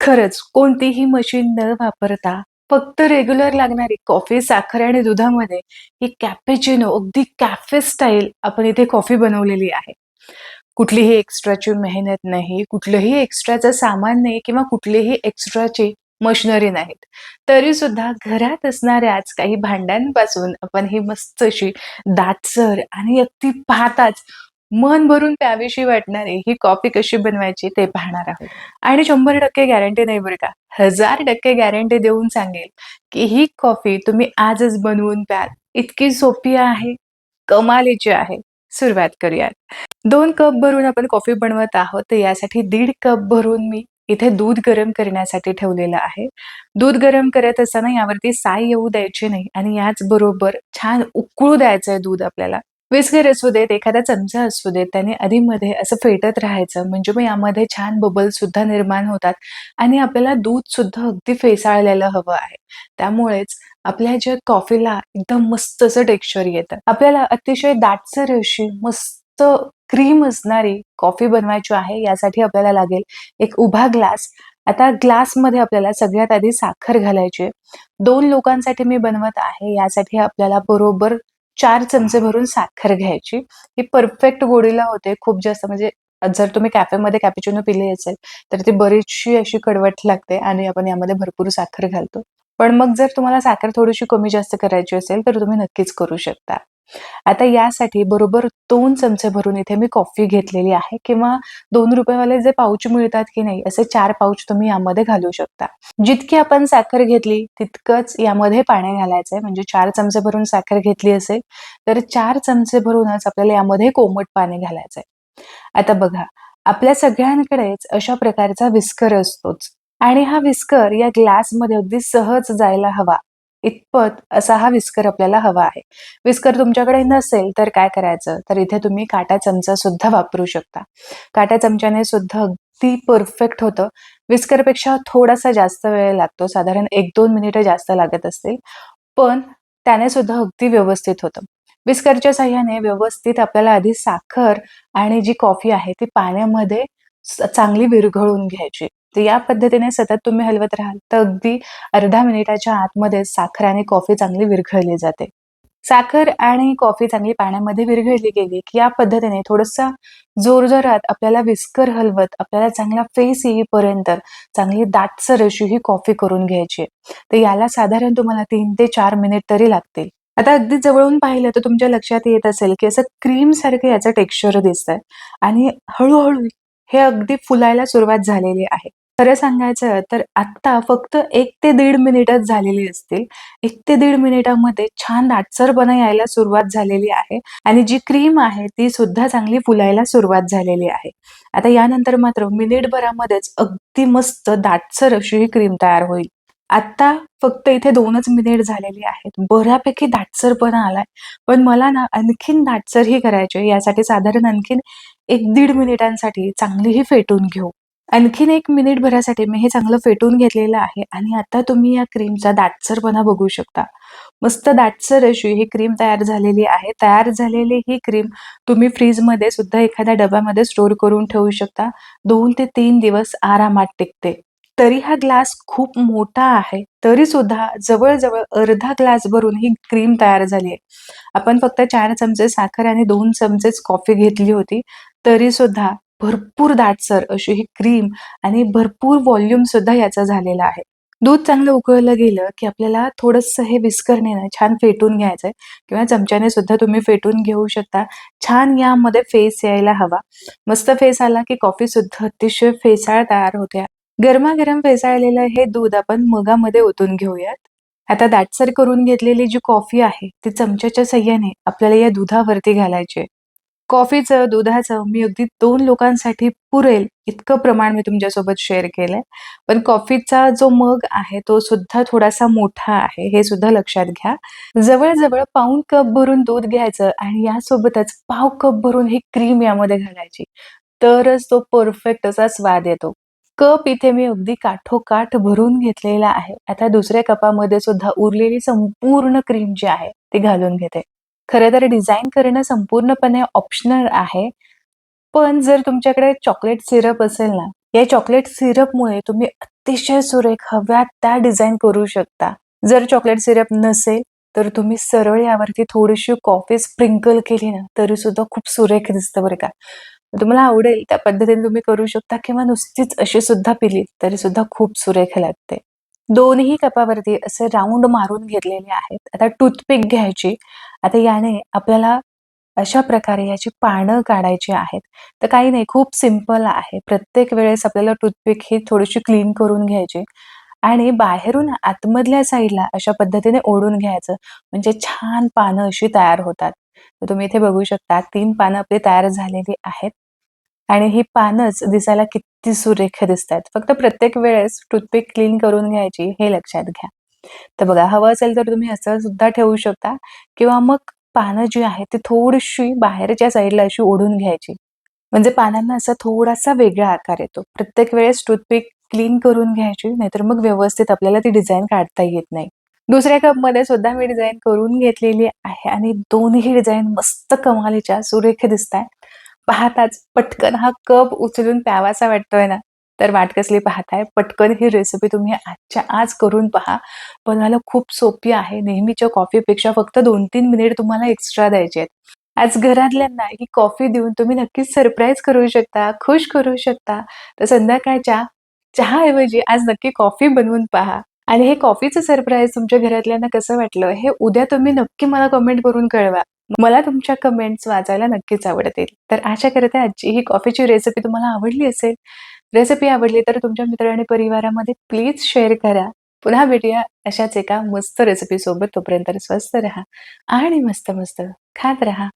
खरंच कोणतीही मशीन न वापरता फक्त रेग्युलर लागणारी कॉफी, साखर आणि दुधामध्ये ही कॅपेचिनो अगदी कॅफे स्टाईल आपण इथे कॉफी बनवलेली आहे. कुठलीही एक्स्ट्राची मेहनत नाही, कुठलंही एक्स्ट्राचं सामान नाही किंवा कुठलीही एक्स्ट्राची मशिनरी नाहीत. तरी सुद्धा घरात असणाऱ्याच काही भांड्यांपासून आपण ही मस्त अशी दाटसर आणि अगदी पाहताच मन भरून प्यावीशी वाटणारी ही कॉफी कशी बनवायची ते पाहणार आहोत. आणि 100% गॅरंटी नाही बरं का, 1000% गॅरंटी देऊन सांगेल, की ही कॉफी तुम्ही आजच बनवून प्याल. इतकी सोपी आहे, कमालीची आहे. सुरुवात करूयात. 2 कप भरून आपण कॉफी बनवत आहोत, तर यासाठी 1.5 कप भरून मी इथे दूध गरम करण्यासाठी ठेवलेलं आहे. दूध गरम करत असताना यावरती साय येऊ द्यायची नाही आणि याचबरोबर छान उकळू द्यायचंय दूध आपल्याला. विस्कर असू देत, एखादा चमचा असू देत, त्याने अधीमध्ये असं फेटत राहायचं. म्हणजे मग यामध्ये छान बबल्स सुद्धा निर्माण होतात आणि आपल्याला दूध सुद्धा अगदी फेसाळलेलं हवं आहे. त्यामुळेच आपल्या ज्या कॉफीला एकदम मस्त असं टेक्स्चर येतं. आपल्याला अतिशय दाटसर अशी मस्त क्रीम असणारी कॉफी बनवायची आहे. यासाठी आपल्याला लागेल एक उभा ग्लास. आता ग्लासमध्ये आपल्याला सगळ्यात आधी साखर घालायची आहे. 2 लोकांसाठी मी बनवत आहे. यासाठी आपल्याला बरोबर 4 चमचे भरून साखर घ्यायची. ही परफेक्ट गोडीला होते. खूप जास्त म्हणजे जर तुम्ही कॅफेमध्ये कॅपुचिनो पिली असेल, तर ती बरीचशी अशी कडवट लागते आणि आपण यामध्ये भरपूर साखर घालतो. पण मग जर तुम्हाला साखर थोडीशी कमी जास्त करायची असेल, तर तुम्ही नक्कीच करू शकता. आता यासाठी बरोबर 2 चमचे भरून इथे मी कॉफी घेतलेली आहे किंवा ₹2 वाले जे पाउच मिळतात की नाही, असे 4 पाउच तुम्ही यामध्ये घालू शकता. जितकी आपण साखर घेतली तितकंच यामध्ये पाणी घालायचंय. म्हणजे 4 चमचे भरून साखर घेतली असेल, तर 4 चमचे भरूनच आपल्याला यामध्ये कोमट पाणी घालायचंय. आता बघा, आपल्या सगळ्यांकडेच अशा प्रकारचा व्हिस्कर असतोच आणि हा व्हिस्कर या ग्लासमध्ये अगदी सहज जायला हवा, इतपत असा हा व्हिस्कर आपल्याला हवा आहे. व्हिस्कर तुमच्याकडे नसेल तर काय करायचं, तर इथे तुम्ही काटा चमचा सुद्धा वापरू शकता. काटा चमच्याने सुद्धा अगदी परफेक्ट होतं. व्हिस्करपेक्षा थोडासा जास्त वेळ लागतो, साधारण 1-2 मिनिटं जास्त लागत असतील, पण त्याने सुद्धा अगदी व्यवस्थित होतं. व्हिस्करच्या साहाय्याने व्यवस्थित आपल्याला आधी साखर आणि जी कॉफी आहे ती पाण्यामध्ये चांगली विरघळून घ्यायची. तर या पद्धतीने सतत तुम्ही हलवत राहाल, तर अगदी अर्ध्या मिनिटाच्या आतमध्ये साखर आणि कॉफी चांगली विरघळली जाते. साखर आणि कॉफी चांगली पाण्यामध्ये विरघळली गेली, की या पद्धतीने थोडंसं जोरजोरात आपल्याला व्हिस्कर हलवत आपल्याला चांगला फेस येईपर्यंत चांगली दाटसर अशी ही कॉफी करून घ्यायची आहे. तर याला साधारण तुम्हाला 3 ते 4 मिनिट तरी लागतील. आता अगदी जवळून पाहिलं तर तुमच्या लक्षात येत असेल, की असं क्रीम सारखं याचं टेक्स्चर दिसतंय आणि हळू हे अगदी फुलायला सुरुवात झालेली आहे. खरं सांगायचं तर आत्ता फक्त 1 ते 1.5 मिनिटच झालेली असतील. 1 ते 1.5 मिनिटामध्ये छान दाटसरपणा यायला सुरुवात झालेली आहे आणि जी क्रीम आहे ती सुद्धा चांगली फुलायला सुरुवात झालेली आहे. आता यानंतर मात्र मिनिटभरामध्येच अगदी मस्त दाटसर अशी ही क्रीम तयार होईल. आत्ता फक्त इथे 2च मिनिट झालेली आहेत. बऱ्यापैकी दाटसरपणा आलाय. पण मला ना आणखीन दाटसर ही करायची आहे. यासाठी साधारण आणखीन 1-1.5 मिनिटांसाठी चांगली ही फेटून घेऊ. आणखीन 1 मिनिटभरासाठी मी हे चांगलं फेटून घेतलेलं आहे आणि आता तुम्ही या क्रीमचा दाटसरपणा बघू शकता. मस्त दाटसर अशी ही क्रीम तयार झालेली आहे. तयार झालेली ही क्रीम तुम्ही फ्रीजमध्ये सुद्धा एखाद्या डब्यामध्ये स्टोअर करून ठेवू शकता. 2 ते 3 दिवस आरामात टिकते. तरी हा ग्लास खूप मोठा आहे. तरी सुद्धा जवळ-जवळ अर्धा ग्लास भरून ही क्रीम तयार झाली आहे. आपण फक्त 4 चमचे साखर आणि 2 चमचेच कॉफी घेतली होती. तरी सुद्धा भरपूर दाटसर अशी ही क्रीम आणि भरपूर व्हॉल्यूम सुद्धा याचा झालेला आहे. दूध चांगलं उकळलं गेलं, की आपल्याला थोडंसं हे व्हिस्करने ना छान फेटून घ्यायचंय किंवा चमच्याने सुद्धा तुम्ही फेटून घेऊ शकता. छान यामध्ये फेस यायला हवा. मस्त फेस आला, की कॉफी सुद्धा अतिशय फेसाळ तयार होते. गरमागरम फेसाळलेलं हे दूध आपण मगामध्ये ओतून घेऊयात. आता दाटसर करून घेतलेली जी कॉफी आहे, ती चमच्याच्या साहाय्याने आपल्याला या दुधावरती घालायची आहे. कॉफीचं, दुधाचं मी अगदी 2 लोकांसाठी पुरेल इतकं प्रमाण मी तुमच्यासोबत शेअर केलंय. पण कॉफीचा जो मग आहे तो सुद्धा थोडासा मोठा आहे, हे सुद्धा लक्षात घ्या. जवळ-जवळ पाऊण कप भरून दूध घ्यायचं आणि यासोबतच पाव कप भरून ही क्रीम यामध्ये घालायची. तरच तो परफेक्ट असा स्वाद येतो. कप इथे मी अगदी काठोकाठ भरून घेतलेला आहे. आता दुसऱ्या कपामध्ये सुद्धा उरलेली संपूर्ण क्रीम जी आहे ती घालून घेते. खरं तर डिझाइन करणं संपूर्णपणे ऑप्शनल आहे. पण जर तुमच्याकडे चॉकलेट सिरप असेल ना, या चॉकलेट सिरपमुळे तुम्ही अतिशय सुरेख हव्या त्या डिझाइन करू शकता. जर चॉकलेट सिरप नसेल, तर तुम्ही सरळ यावरती थोडीशी कॉफी स्प्रिंकल केली ना, तरी सुद्धा खूप सुरेख दिसतं बरं का. तुम्हाला आवडेल त्या पद्धतीने तुम्ही करू शकता किंवा नुसतीच अशी सुद्धा पिली, तरी सुद्धा खूप सुरेख लागते. दोन्ही कपावरती असे राउंड मारून घेतलेले आहेत. आता टूथपिक घ्यायची. आता याने आपल्याला अशा प्रकारे याची पानं काढायची आहेत. तर काही नाही, खूप सिंपल आहे. प्रत्येक वेळेस आपल्याला टूथपिक ही थोडीशी क्लीन करून घ्यायची आणि बाहेरून आतमधल्या साइडला अशा पद्धतीने ओढून घ्यायचं. म्हणजे छान पानं अशी तयार होतात. तर तुम्ही इथे बघू शकता 3 पानं आपली तयार झालेली आहेत आणि ही पानंच दिसायला किती सुरेख दिसतायत. फक्त प्रत्येक वेळेस टूथपिक क्लीन करून घ्यायची हे लक्षात घ्या. तर बघा, हवं असेल तर तुम्ही असं सुद्धा ठेवू शकता किंवा मग पानं जी आहेत ती थोडीशी बाहेरच्या साइडला अशी ओढून घ्यायची. म्हणजे पानांना असा थोडासा वेगळा आकार येतो. प्रत्येक वेळेस टूथपिक क्लीन करून घ्यायची, नाहीतर मग व्यवस्थित आपल्याला ती डिझाइन काढता येत नाही. दुसऱ्या कपमध्ये सुद्धा मी डिझाइन करून घेतलेली आहे आणि दोन्ही डिझाइन मस्त कमालीच्या सुरेख दिसतायत. पाहताच पटकन हा कप उचलून प्यावासा वाटतोय ना, तर वाट कसली पाहताय? पटकन ही रेसिपी तुम्ही आजच्या आज करून पहा. बनवायला खूप सोपी आहे. नेहमीच्या कॉफीपेक्षा फक्त 2-3 मिनिट तुम्हाला एक्स्ट्रा द्यायचे आहेत. आज घरातल्यांना ही कॉफी देऊन तुम्ही नक्कीच सरप्राईज करू शकता, खुश करू शकता. तर संध्याकाळच्या चहाऐवजी आज नक्की कॉफी बनवून पहा. आणि हे कॉफीचं सरप्राईज तुमच्या घरातल्यांना कसं वाटलं, हे उद्या तुम्ही नक्की मला कमेंट करून कळवा. मला तुमच्या कमेंट्स वाचायला नक्कीच आवडतील. तर आशा करते आजची ही कॉफीची रेसिपी तुम्हाला आवडली असेल. रेसिपी आवडली तर तुमच्या मित्र आणि परिवारामध्ये प्लीज शेअर करा. पुन्हा भेटूया अशाच एका मस्त रेसिपीसोबत. तोपर्यंत स्वस्त राहा आणि मस्त-मस्त खात राहा.